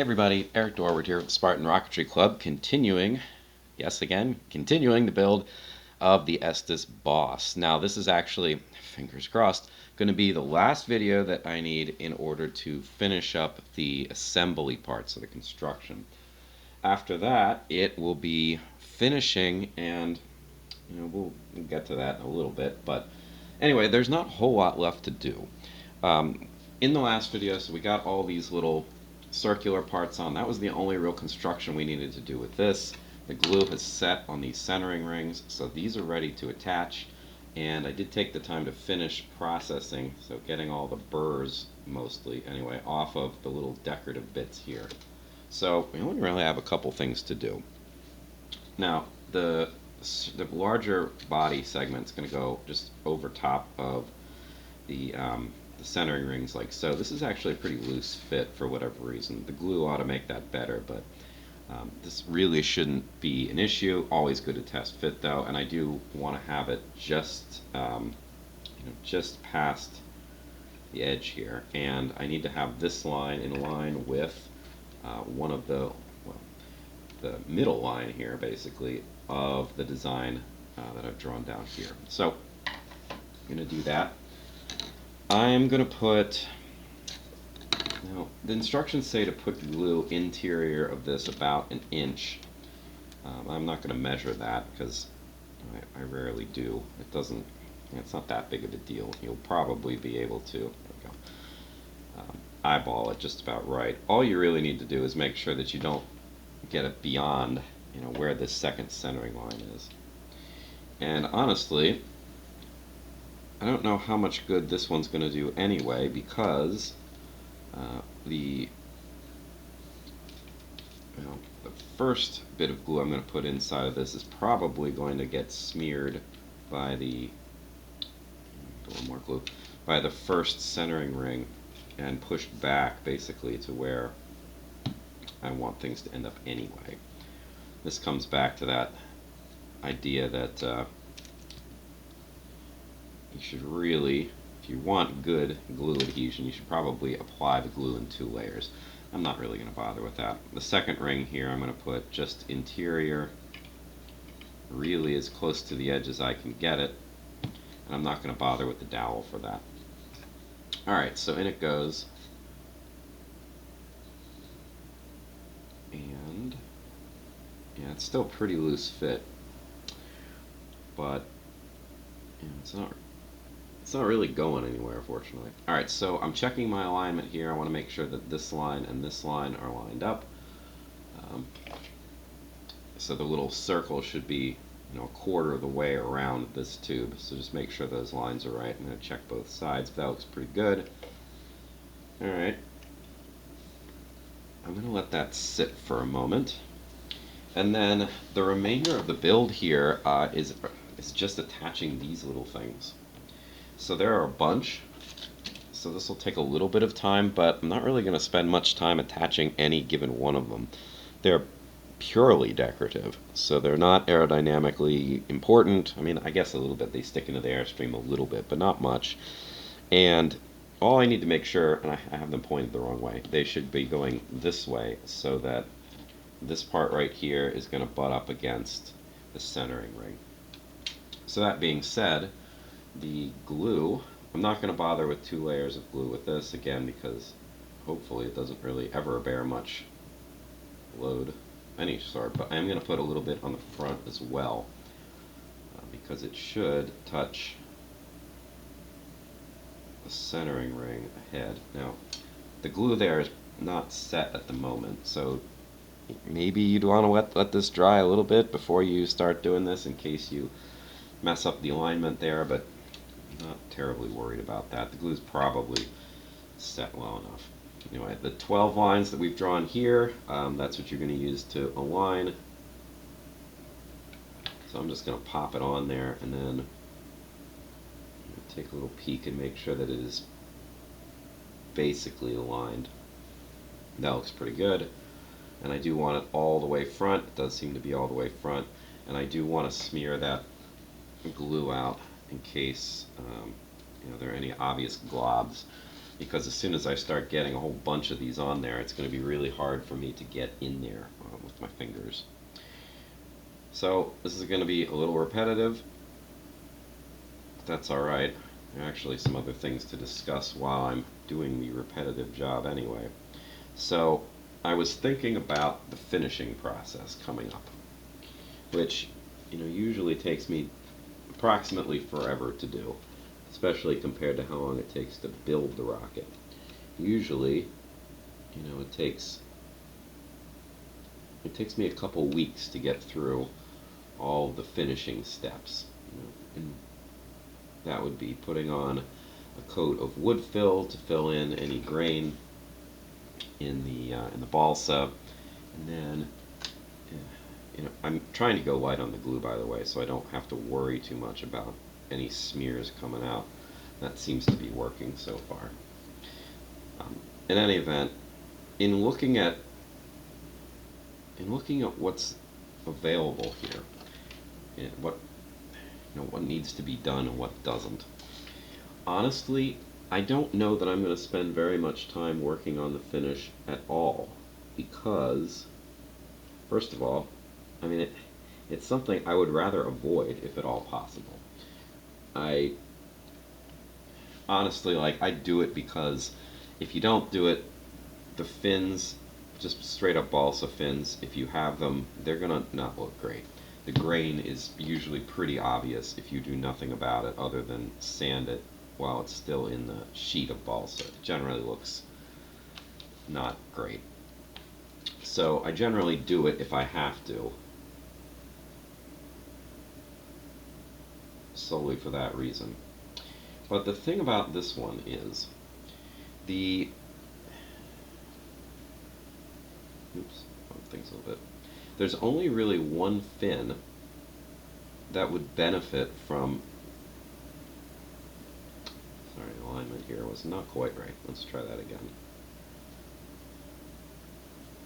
Hey everybody, Eric Dorward here with the Spartan Rocketry Club, continuing the build of the Estes BOSS. Now this is actually, fingers crossed, going to be the last video that I need in order to finish up the assembly parts of the construction. After that, it will be finishing, and we'll get to that in a little bit, but anyway, there's not a whole lot left to do. In the last video, so we got all these little circular parts on. That was the only real construction we needed to do with this. The glue has set on these centering rings, so these are ready to attach. And I did take the time to finish processing, so getting all the burrs, mostly anyway, off of the little decorative bits here. So we only really have a couple things to do. Now, the larger body segment is going to go just over top of the centering rings like so. This is actually a pretty loose fit for whatever reason. The glue ought to make that better, but this really shouldn't be an issue. Always good to test fit though, and I do want to have it just just past the edge here, and I need to have this line in line with one of the middle line here, basically, of the design that I've drawn down here. So I'm going to do that. I'm going to put, now the instructions say to put glue interior of this about an inch. I'm not going to measure that because I rarely do. It's not that big of a deal. You'll probably be able to, there we go, eyeball it just about right. All you really need to do is make sure that you don't get it beyond where this second centering line is. And honestly, I don't know how much good this one's going to do anyway, because the first bit of glue I'm going to put inside of this is probably going to get smeared by a little more glue, by the first centering ring and pushed back basically to where I want things to end up anyway. This comes back to that idea that you should really, if you want good glue adhesion, you should probably apply the glue in 2 layers. I'm not really going to bother with that. The second ring here I'm going to put just interior, really as close to the edge as I can get it, and I'm not going to bother with the dowel for that. Alright, so in it goes. And yeah, it's still pretty loose fit, but it's not really going anywhere, fortunately. Alright, so I'm checking my alignment here. I want to make sure that this line and this line are lined up. So the little circle should be a quarter of the way around this tube. So just make sure those lines are right. I'm going to check both sides. That looks pretty good. Alright. I'm going to let that sit for a moment. And then the remainder of the build here is just attaching these little things. So there are a bunch, so this will take a little bit of time, but I'm not really going to spend much time attaching any given one of them. They're purely decorative, so they're not aerodynamically important. I mean, I guess a little bit. They stick into the airstream a little bit, but not much. And all I need to make sure, and I have them pointed the wrong way, they should be going this way so that this part right here is going to butt up against the centering ring. So that being said, the glue, I'm not going to bother with 2 layers of glue with this, again, because hopefully it doesn't really ever bear much load of any sort, but I'm going to put a little bit on the front as well, because it should touch the centering ring ahead. Now, the glue there is not set at the moment, so maybe you'd want to let this dry a little bit before you start doing this in case you mess up the alignment there, but I'm not terribly worried about that. The glue's probably set well enough. Anyway, the 12 lines that we've drawn here, that's what you're going to use to align. So I'm just going to pop it on there and then take a little peek and make sure that it is basically aligned. That looks pretty good. And I do want it all the way front. It does seem to be all the way front. And I do want to smear that glue out in case there are any obvious globs because as soon as I start getting a whole bunch of these on there, it's going to be really hard for me to get in there with my fingers. So this is going to be a little repetitive. That's alright. There are actually some other things to discuss while I'm doing the repetitive job anyway. So I was thinking about the finishing process coming up, which usually takes me approximately forever to do, especially compared to how long it takes to build the rocket. Usually, it takes me a couple weeks to get through all the finishing steps. And that would be putting on a coat of wood fill to fill in any grain in the balsa, and then I'm trying to go light on the glue, by the way, so I don't have to worry too much about any smears coming out. That seems to be working so far. In any event, in looking at what's available here, and what needs to be done and what doesn't. Honestly, I don't know that I'm going to spend very much time working on the finish at all, because, first of all, it's something I would rather avoid if at all possible. I honestly, I do it because if you don't do it, the fins, just straight up balsa fins, if you have them, they're gonna not look great. The grain is usually pretty obvious if you do nothing about it other than sand it while it's still in the sheet of balsa. It generally looks not great. So I generally do it if I have to, solely for that reason. But the thing about this one is things a little bit. There's only really one fin that would benefit from. Sorry, the alignment here was not quite right. Let's try that again.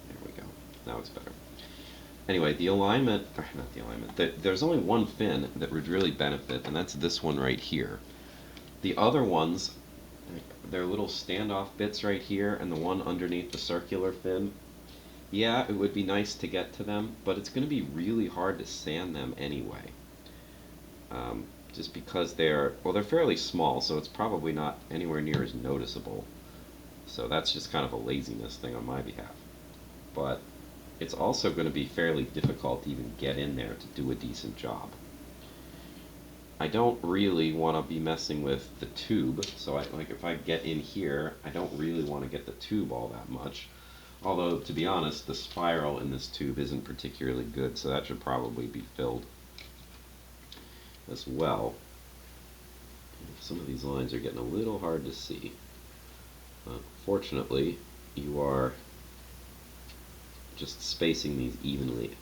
There we go. Now it's better. Anyway, the alignment, not the alignment, there's only one fin that would really benefit, and that's this one right here. The other ones, they're little standoff bits right here, and the one underneath the circular fin. Yeah, it would be nice to get to them, but it's going to be really hard to sand them anyway. Just because they're fairly small, so it's probably not anywhere near as noticeable. So that's just kind of a laziness thing on my behalf. But it's also going to be fairly difficult to even get in there to do a decent job. I don't really want to be messing with the tube, so if I get in here, I don't really want to get the tube all that much. Although, to be honest, the spiral in this tube isn't particularly good, so that should probably be filled as well. Some of these lines are getting a little hard to see. Fortunately, you are just spacing these evenly,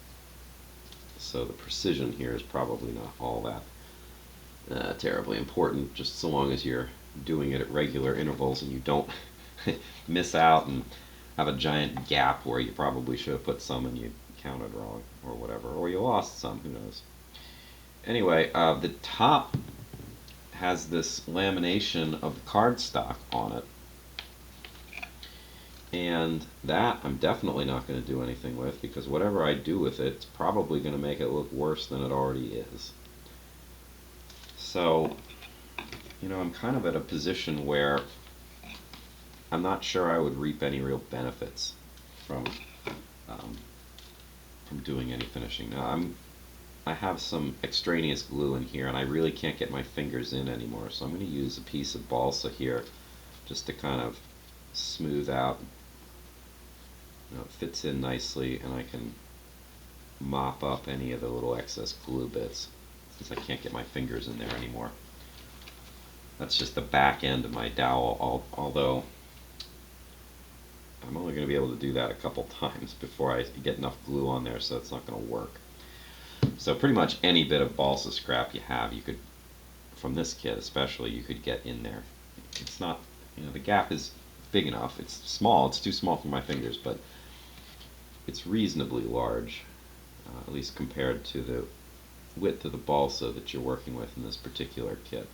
so the precision here is probably not all that terribly important, just so long as you're doing it at regular intervals and you don't miss out and have a giant gap where you probably should have put some and you counted wrong or whatever, or you lost some, who knows. Anyway, the top has this lamination of cardstock on it, and that I'm definitely not going to do anything with, because whatever I do with it, it's probably going to make it look worse than it already is. So, I'm kind of at a position where I'm not sure I would reap any real benefits from doing any finishing. Now, I have some extraneous glue in here, and I really can't get my fingers in anymore, so I'm going to use a piece of balsa here just to kind of smooth out. It fits in nicely, and I can mop up any of the little excess glue bits since I can't get my fingers in there anymore. That's just the back end of my dowel, although I'm only going to be able to do that a couple times before I get enough glue on there, so it's not going to work. So pretty much any bit of balsa scrap you have, you could, from this kit especially, you could get in there. It's not, the gap is big enough. It's small. It's too small for my fingers, but it's reasonably large, at least compared to the width of the balsa that you're working with in this particular kit.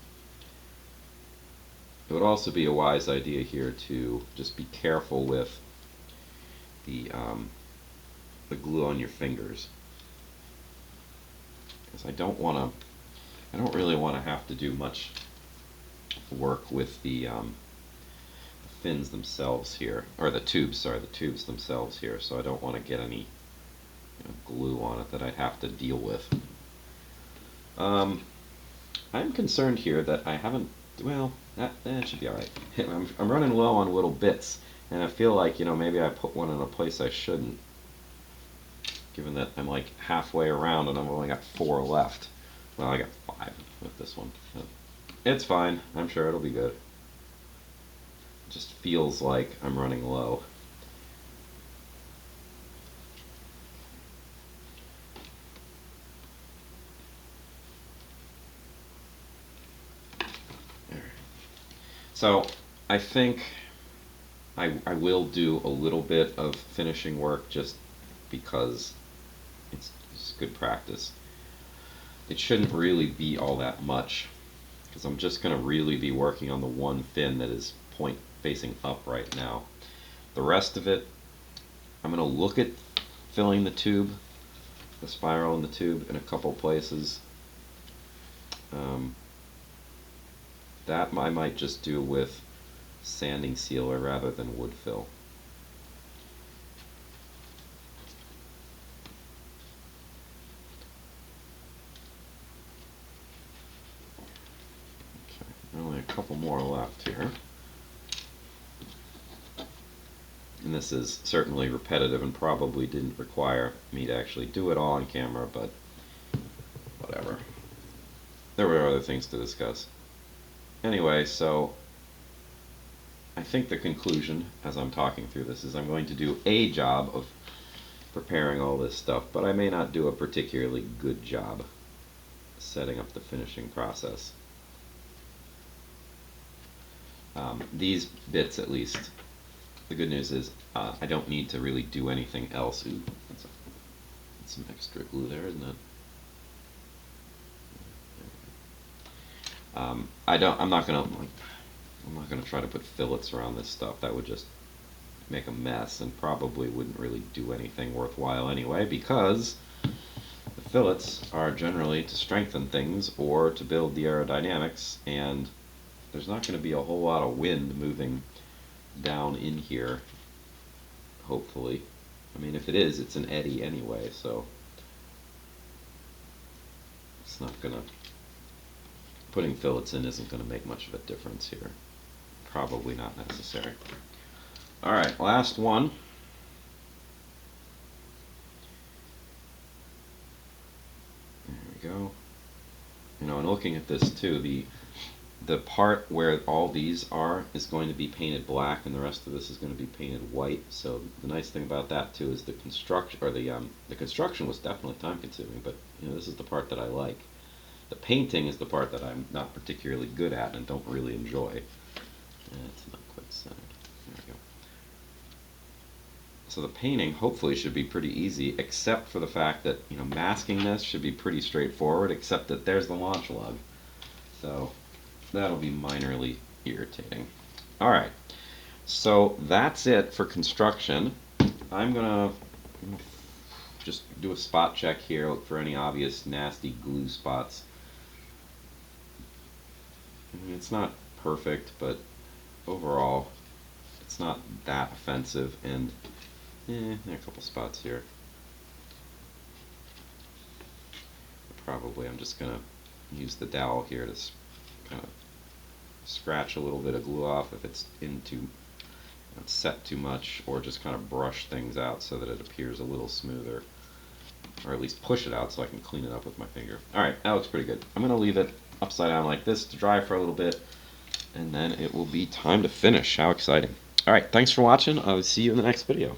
it would also be a wise idea here to just be careful with the glue on your fingers, because I don't really want to have to do much work with the fins themselves here, or the tubes themselves here, so I don't want to get any glue on it that I'd have to deal with. I'm concerned here that I haven't, well, that should be alright. I'm running low on little bits, and I feel like, maybe I put one in a place I shouldn't, given that I'm like halfway around and I've only got 4 left. Well, I got 5 with this one. It's fine. I'm sure it'll be good. It just feels like I'm running low. So I think I will do a little bit of finishing work just because it's good practice. It shouldn't really be all that much, because I'm just going to really be working on the one fin that is point facing up right now. The rest of it, I'm going to look at filling the tube, the spiral in the tube, in a couple places. That I might just do with sanding sealer rather than wood fill. Okay, only a couple more left here. And this is certainly repetitive and probably didn't require me to actually do it all on camera, but whatever. There were other things to discuss. Anyway, so I think the conclusion as I'm talking through this is I'm going to do a job of preparing all this stuff, but I may not do a particularly good job setting up the finishing process. These bits, at least, the good news is I don't need to really do anything else. Ooh, that's some extra glue there, isn't it? I'm not gonna try to put fillets around this stuff. That would just make a mess and probably wouldn't really do anything worthwhile anyway, because the fillets are generally to strengthen things or to build the aerodynamics, and there's not going to be a whole lot of wind moving down in here, hopefully. I mean, if it is, it's an eddy anyway, so it's not gonna, putting fillets in isn't going to make much of a difference here. Probably not necessary. Alright, last one. There we go. And looking at this too, the part where all these are is going to be painted black, and the rest of this is going to be painted white. So the nice thing about that too is the construction, or the construction was definitely time consuming, but this is the part that I like. The painting is the part that I'm not particularly good at and don't really enjoy. It's not quite centered. There we go. So the painting hopefully should be pretty easy, except for the fact that masking this should be pretty straightforward, except that there's the launch lug. So that'll be minorly irritating. Alright, so that's it for construction. I'm gonna just do a spot check here, look for any obvious nasty glue spots. I mean, it's not perfect, but overall it's not that offensive, and there are a couple spots here. Probably I'm just gonna use the dowel here to kind of scratch a little bit of glue off if it's set too much, or just kind of brush things out so that it appears a little smoother, or at least push it out so I can clean it up with my finger. Alright, that looks pretty good. I'm going to leave it upside down like this to dry for a little bit, and then it will be time to finish. How exciting. Alright, thanks for watching. I'll see you in the next video.